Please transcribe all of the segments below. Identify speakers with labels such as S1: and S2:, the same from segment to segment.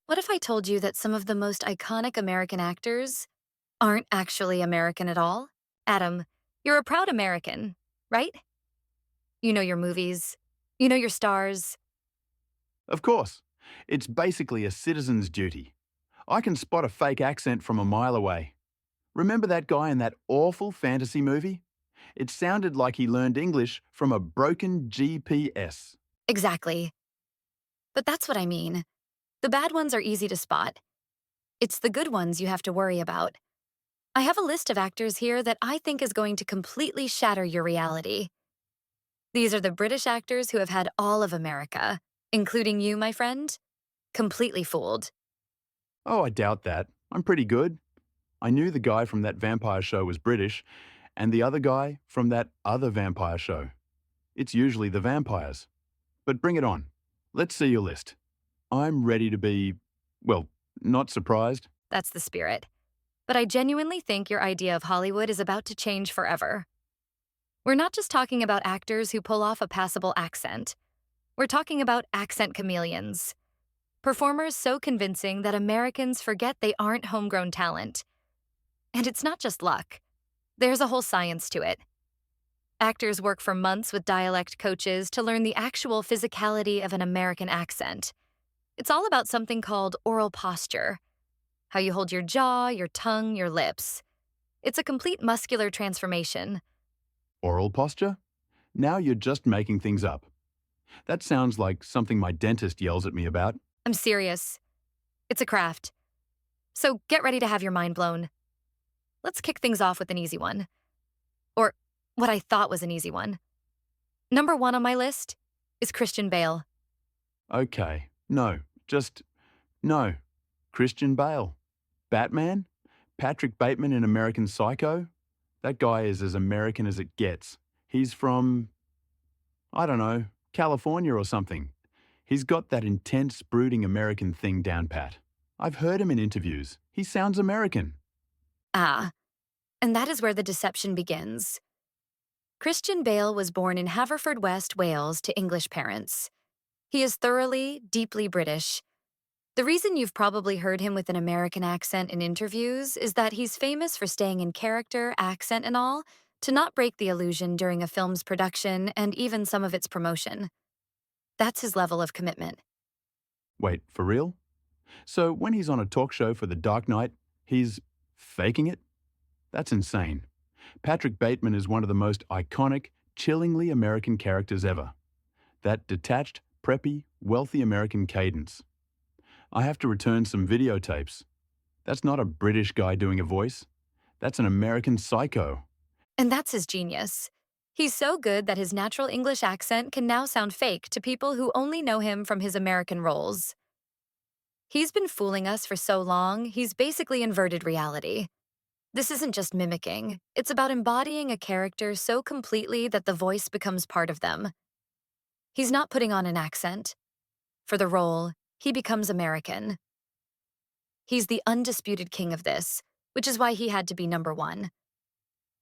S1: What if I told you that some of the most iconic American actors aren't actually American at all? Adam, you're a proud American, right? You know your movies, you know your stars.
S2: Of course. It's basically a citizen's duty. I can spot a fake accent from a mile away. Remember that guy in that awful fantasy movie? It sounded like he learned English from a broken GPS.
S1: Exactly. But that's what I mean. The bad ones are easy to spot. It's the good ones you have to worry about. I have a list of actors here that I think is going to completely shatter your reality. These are the British actors who have had all of America, including you, my friend, completely fooled.
S2: Oh, I doubt that. I'm pretty good. I knew the guy from that vampire show was British, and the other guy from that other vampire show. It's usually the vampires. But bring it on. Let's see your list. I'm ready to be, well, not surprised.
S1: That's the spirit. But I genuinely think your idea of Hollywood is about to change forever. We're not just talking about actors who pull off a passable accent. We're talking about accent chameleons. Performers so convincing that Americans forget they aren't homegrown talent. And it's not just luck. There's a whole science to it. Actors work for months with dialect coaches to learn the actual physicality of an American accent. It's all about something called oral posture, how you hold your jaw, your tongue, your lips. It's a complete muscular transformation.
S2: Oral posture? Now you're just making things up. That sounds like something my dentist yells at me about.
S1: I'm serious. It's a craft. So get ready to have your mind blown. Let's kick things off with an easy one. Or what I thought was an easy one. Number one on my list is Christian Bale.
S2: Okay, no, just no. Christian Bale. Batman? Patrick Bateman in American Psycho? That guy is as American as it gets. He's from, I don't know, California or something. He's got that intense, brooding American thing down pat. I've heard him in interviews. He sounds American.
S1: Ah, and that is where the deception begins. Christian Bale was born in Haverfordwest, Wales, to English parents. He is thoroughly, deeply British. The reason you've probably heard him with an American accent in interviews is that he's famous for staying in character, accent, and all, to not break the illusion during a film's production and even some of its promotion. That's his level of commitment.
S2: Wait, for real? So when he's on a talk show for The Dark Knight, he's faking it? That's insane. Patrick Bateman is one of the most iconic, chillingly American characters ever. That detached, preppy, wealthy American cadence. I have to return some videotapes. That's not a British guy doing a voice. That's an American psycho.
S1: And that's his genius. He's so good that his natural English accent can now sound fake to people who only know him from his American roles. He's been fooling us for so long, he's basically inverted reality. This isn't just mimicking, it's about embodying a character so completely that the voice becomes part of them. He's not putting on an accent. For the role, he becomes American. He's the undisputed king of this, which is why he had to be number one.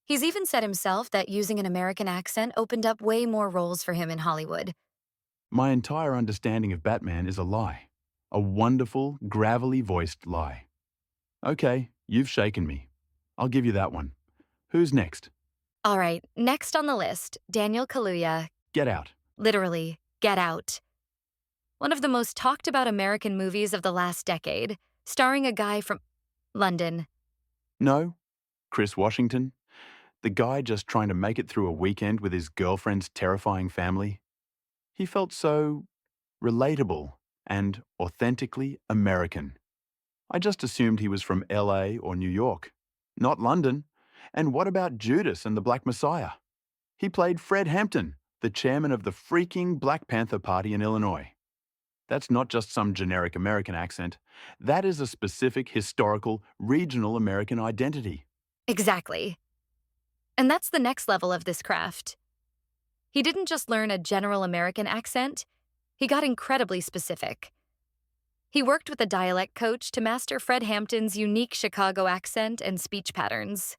S1: He's even said himself that using an American accent opened up way more roles for him in Hollywood.
S2: My entire understanding of Batman is a lie. A wonderful, gravelly voiced lie. Okay, you've shaken me. I'll give you that one. Who's next?
S1: All right, next on the list, Daniel Kaluuya.
S2: Get Out.
S1: Literally, Get Out. One of the most talked about American movies of the last decade, starring a guy from London.
S2: No? Chris Washington? The guy just trying to make it through a weekend with his girlfriend's terrifying family? He felt so relatable and authentically American. I just assumed he was from LA or New York, not London. And what about Judas and the Black Messiah? He played Fred Hampton, the chairman of the freaking Black Panther Party in Illinois. That's not just some generic American accent. That is a specific historical, regional American identity.
S1: Exactly. And that's the next level of this craft. He didn't just learn a general American accent, he got incredibly specific. He worked with a dialect coach to master Fred Hampton's unique Chicago accent and speech patterns.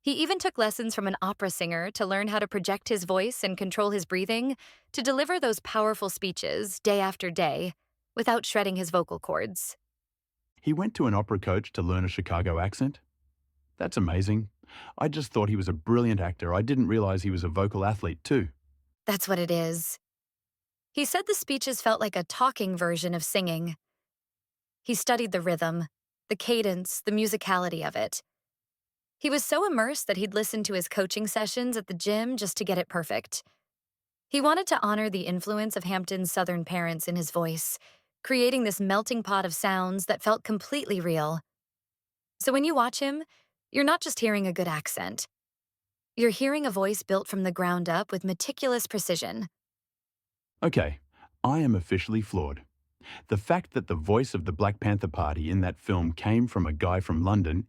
S1: He even took lessons from an opera singer to learn how to project his voice and control his breathing to deliver those powerful speeches day after day without shredding his vocal cords.
S2: He went to an opera coach to learn a Chicago accent. That's amazing. I just thought he was a brilliant actor. I didn't realize he was a vocal athlete, too.
S1: That's what it is. He said the speeches felt like a talking version of singing. He studied the rhythm, the cadence, the musicality of it. He was so immersed that he'd listen to his coaching sessions at the gym just to get it perfect. He wanted to honor the influence of Hampton's Southern parents in his voice, creating this melting pot of sounds that felt completely real. So when you watch him, you're not just hearing a good accent. You're hearing a voice built from the ground up with meticulous precision.
S2: Okay, I am officially floored. The fact that the voice of the Black Panther Party in that film came from a guy from London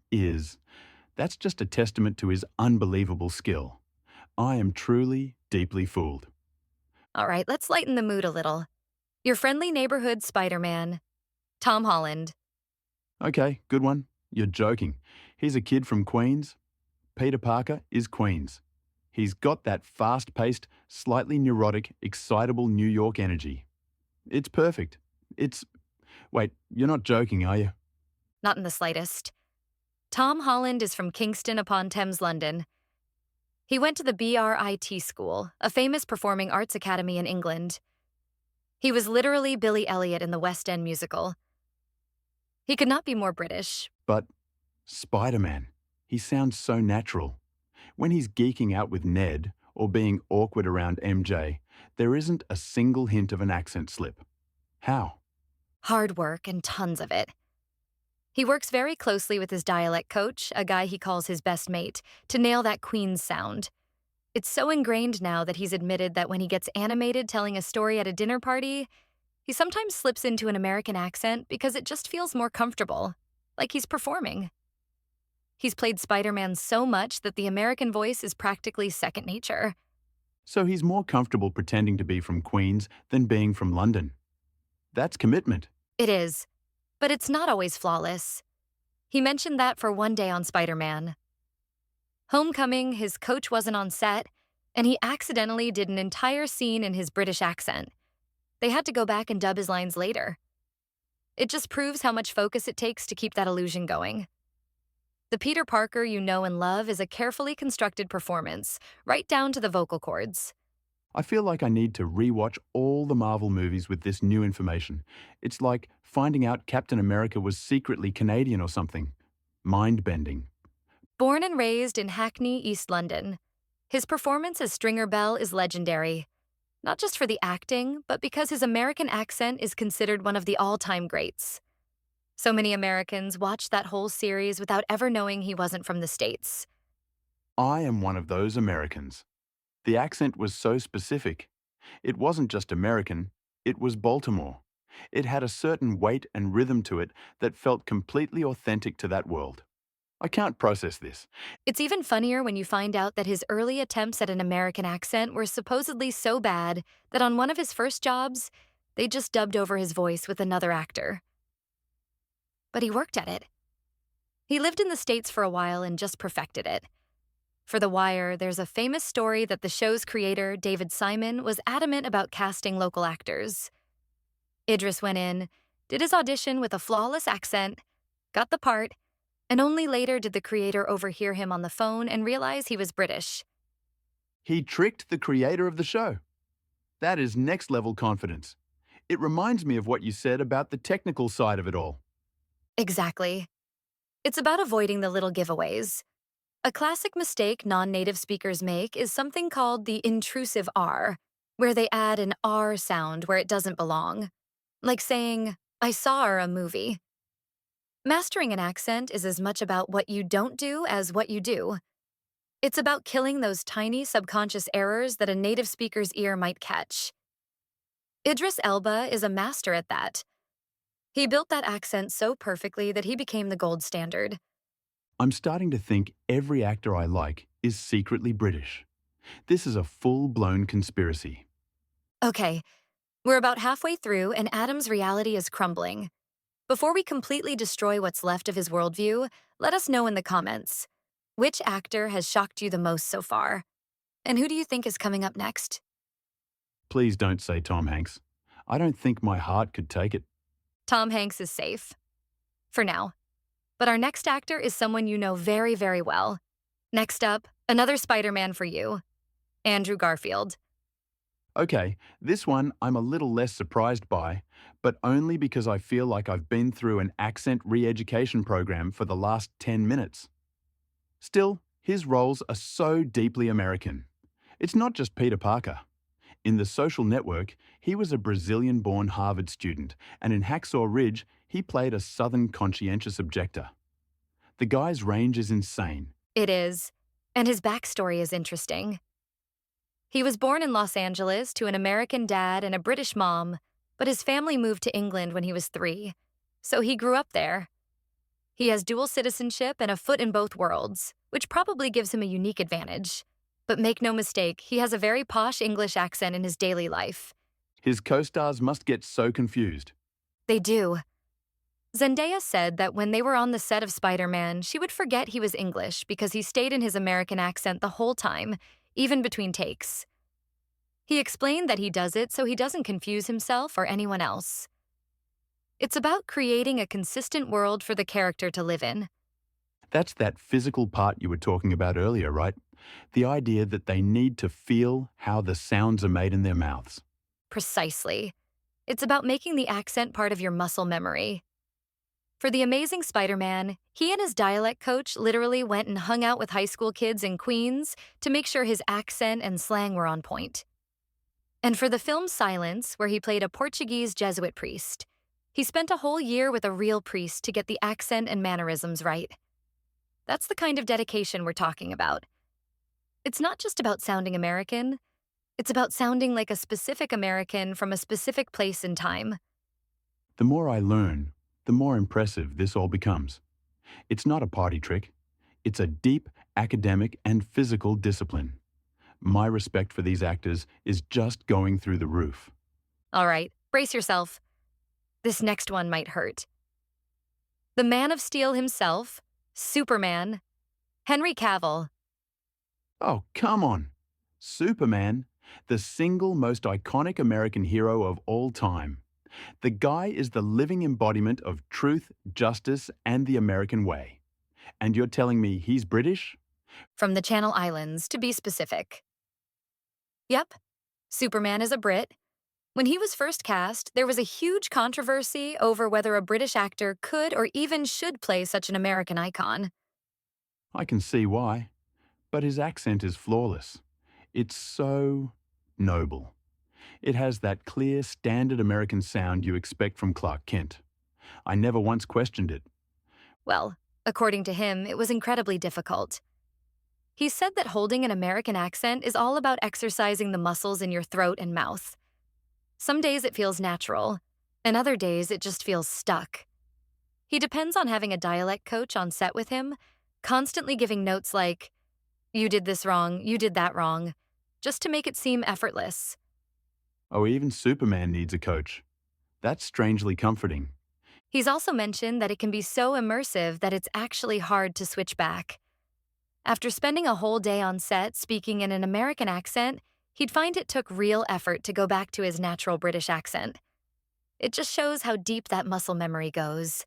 S2: that's just a testament to his unbelievable skill. I am truly, deeply fooled.
S1: All right, let's lighten the mood a little. Your friendly neighborhood Spider-Man, Tom Holland.
S2: Okay, good one. You're joking. He's a kid from Queens. Peter Parker is Queens. He's got that fast-paced, slightly neurotic, excitable New York energy. It's perfect. It's... Wait, you're not joking, are you?
S1: Not in the slightest. Tom Holland is from Kingston upon Thames, London. He went to the BRIT School, a famous performing arts academy in England. He was literally Billy Elliot in the West End musical. He could not be more British.
S2: But Spider-Man, he sounds so natural. When he's geeking out with Ned or being awkward around MJ, there isn't a single hint of an accent slip. How?
S1: Hard work and tons of it. He works very closely with his dialect coach, a guy he calls his best mate, to nail that Queen's sound. It's so ingrained now that he's admitted that when he gets animated telling a story at a dinner party, he sometimes slips into an American accent because it just feels more comfortable, like he's performing. He's played Spider-Man so much that the American voice is practically second nature.
S2: So he's more comfortable pretending to be from Queens than being from London. That's commitment.
S1: It is, but it's not always flawless. He mentioned that for one day on Spider-Man. Homecoming, his coach wasn't on set, and he accidentally did an entire scene in his British accent. They had to go back and dub his lines later. It just proves how much focus it takes to keep that illusion going. The Peter Parker you know and love is a carefully constructed performance, right down to the vocal cords.
S2: I feel like I need to rewatch all the Marvel movies with this new information. It's like finding out Captain America was secretly Canadian or something. Mind-bending.
S1: Born and raised in Hackney, East London, his performance as Stringer Bell is legendary, not just for the acting, but because his American accent is considered one of the all-time greats. So many Americans watched that whole series without ever knowing he wasn't from the States.
S2: I am one of those Americans. The accent was so specific. It wasn't just American, it was Baltimore. It had a certain weight and rhythm to it that felt completely authentic to that world. I can't process this.
S1: It's even funnier when you find out that his early attempts at an American accent were supposedly so bad that on one of his first jobs, they just dubbed over his voice with another actor. But he worked at it. He lived in the States for a while and just perfected it. For The Wire, there's a famous story that the show's creator, David Simon, was adamant about casting local actors. Idris went in, did his audition with a flawless accent, got the part, and only later did the creator overhear him on the phone and realize he was British.
S2: He tricked the creator of the show. That is next-level confidence. It reminds me of what you said about the technical side of it all.
S1: Exactly. It's about avoiding the little giveaways. A classic mistake non-native speakers make is something called the intrusive R, where they add an R sound where it doesn't belong. Like saying, I saw a movie. Mastering an accent is as much about what you don't do as what you do. It's about killing those tiny subconscious errors that a native speaker's ear might catch. Idris Elba is a master at that. He built that accent so perfectly that he became the gold standard.
S2: I'm starting to think every actor I like is secretly British. This is a full-blown conspiracy.
S1: Okay, we're about halfway through and Adam's reality is crumbling. Before we completely destroy what's left of his worldview, let us know in the comments. Which actor has shocked you the most so far? And who do you think is coming up next?
S2: Please don't say Tom Hanks. I don't think my heart could take it.
S1: Tom Hanks is safe. for now. But our next actor is someone you know very, very well. Next up, another Spider-Man for you, Andrew Garfield.
S2: Okay, this one I'm a little less surprised by, but only because I feel like I've been through an accent re-education program for the last 10 minutes. Still, his roles are so deeply American. It's not just Peter Parker. In The Social Network, he was a Brazilian-born Harvard student, and in Hacksaw Ridge, he played a Southern conscientious objector. The guy's range is insane.
S1: It is, and his backstory is interesting. He was born in Los Angeles to an American dad and a British mom, but his family moved to England when he was 3, so he grew up there. He has dual citizenship and a foot in both worlds, which probably gives him a unique advantage. But make no mistake, he has a very posh English accent in his daily life.
S2: His co-stars must get so confused.
S1: They do. Zendaya said that when they were on the set of Spider-Man, she would forget he was English because he stayed in his American accent the whole time, even between takes. He explained that he does it so he doesn't confuse himself or anyone else. It's about creating a consistent world for the character to live in.
S2: That's that physical part you were talking about earlier, right? The idea that they need to feel how the sounds are made in their mouths.
S1: Precisely. It's about making the accent part of your muscle memory. For The Amazing Spider-Man, he and his dialect coach literally went and hung out with high school kids in Queens to make sure his accent and slang were on point. And for the film Silence, where he played a Portuguese Jesuit priest, he spent a whole year with a real priest to get the accent and mannerisms right. That's the kind of dedication we're talking about. It's not just about sounding American, it's about sounding like a specific American from a specific place and time.
S2: The more I learn, the more impressive this all becomes. It's not a party trick. It's a deep academic and physical discipline. My respect for these actors is just going through the roof.
S1: All right, brace yourself. This next one might hurt. The Man of Steel himself, Superman, Henry Cavill.
S2: Oh, come on. Superman, the single most iconic American hero of all time. The guy is the living embodiment of truth, justice, and the American way. And you're telling me he's British?
S1: From the Channel Islands, to be specific. Yep, Superman is a Brit. When he was first cast, there was a huge controversy over whether a British actor could or even should play such an American icon.
S2: I can see why. But his accent is flawless. It's so noble. It has that clear, standard American sound you expect from Clark Kent. I never once questioned it.
S1: Well, according to him, it was incredibly difficult. He said that holding an American accent is all about exercising the muscles in your throat and mouth. Some days it feels natural, and other days it just feels stuck. He depends on having a dialect coach on set with him, constantly giving notes like, "You did this wrong, you did that wrong," just to make it seem effortless.
S2: Oh, even Superman needs a coach. That's strangely comforting.
S1: He's also mentioned that it can be so immersive that it's actually hard to switch back. After spending a whole day on set speaking in an American accent, he'd find it took real effort to go back to his natural British accent. It just shows how deep that muscle memory goes.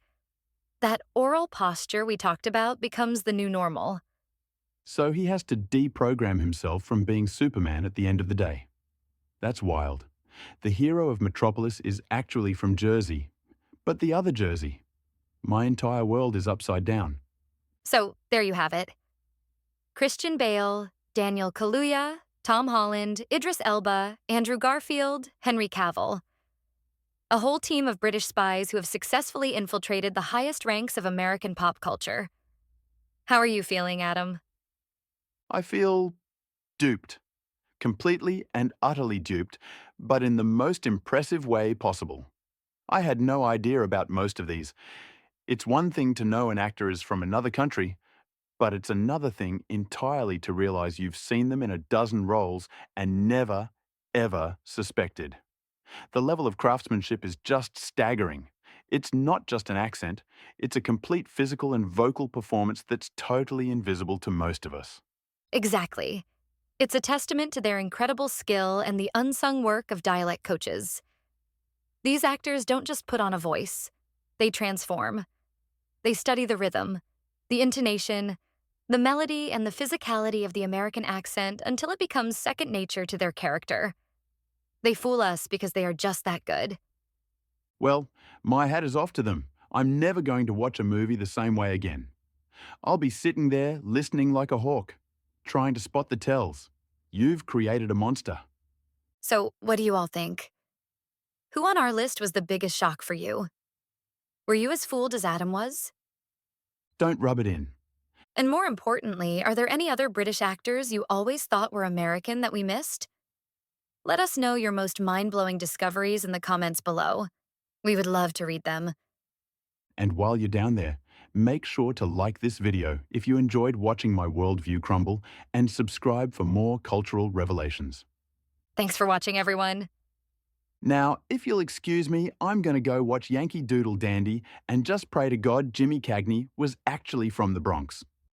S1: That oral posture we talked about becomes the new normal.
S2: So he has to deprogram himself from being Superman at the end of the day. That's wild. The hero of Metropolis is actually from Jersey, but the other Jersey. My entire world is upside down.
S1: So, there you have it. Christian Bale, Daniel Kaluuya, Tom Holland, Idris Elba, Andrew Garfield, Henry Cavill. A whole team of British spies who have successfully infiltrated the highest ranks of American pop culture. How are you feeling, Adam?
S2: I feel duped. Completely and utterly duped, but in the most impressive way possible. I had no idea about most of these. It's one thing to know an actor is from another country, but it's another thing entirely to realize you've seen them in a dozen roles and never, ever suspected. The level of craftsmanship is just staggering. It's not just an accent, it's a complete physical and vocal performance that's totally invisible to most of us.
S1: Exactly. It's a testament to their incredible skill and the unsung work of dialect coaches. These actors don't just put on a voice, they transform. They study the rhythm, the intonation, the melody, and the physicality of the American accent until it becomes second nature to their character. They fool us because they are just that good.
S2: Well, my hat is off to them. I'm never going to watch a movie the same way again. I'll be sitting there listening like a hawk, trying to spot the tells. You've created a monster.
S1: So, what do you all think? Who on our list was the biggest shock for you? Were you as fooled as Adam was?
S2: Don't rub it in.
S1: And more importantly, are there any other British actors you always thought were American that we missed? Let us know your most mind blowing discoveries in the comments below. We would love to read them.
S2: And while you're down there, make sure to like this video if you enjoyed watching my worldview crumble and subscribe for more cultural revelations.
S1: Thanks for watching, everyone.
S2: Now, if you'll excuse me, I'm going to go watch Yankee Doodle Dandy and just pray to God Jimmy Cagney was actually from the Bronx.